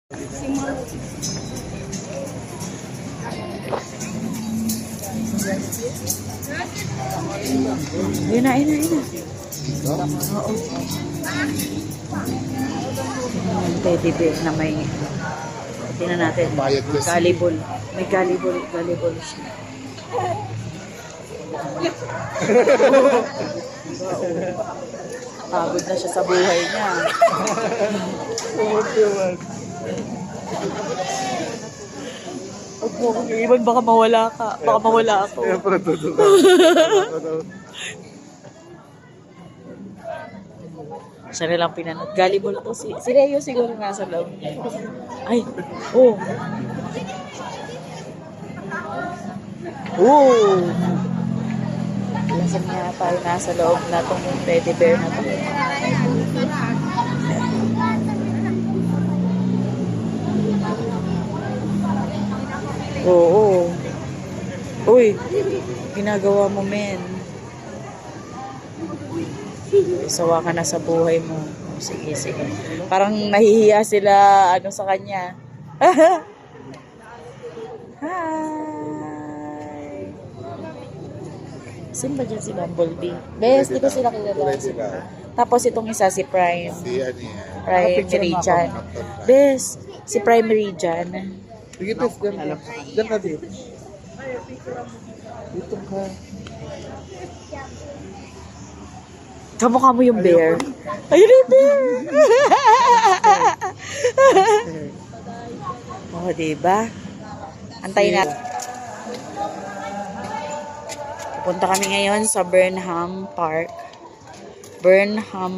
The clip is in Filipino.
Yun na. Oo. Teddy bear na may tingnan natin. Gullible. May gullible siya. Pagod na siya sa buhay niya. Iwan baka mawala ka. Baka mawala ako. Siya nilang pinanood. Gullible to si Leo siguro nasa loob. Ay, oh. Oh. Lasang nga tayo nasa loob na itong teddy bear na to. Oo. Uy, ginagawa mo, men. Sawa ka na sa buhay mo. Sige. Parang nahihiya sila sa kanya. Hi! Sino ba dyan si Bumblebee? Bes, di ko sila kilala. Tapos itong isa si Prime. Prime Meridian. Bes, si Prime Meridian. Sige, Bes. Diyan ka, Bes. Dito ka. Kamukha mo yung bear. Ayun yung bear! Oh, diba? Antayin natin. Pupunta kami ngayon sa Burnham Park. Burnham.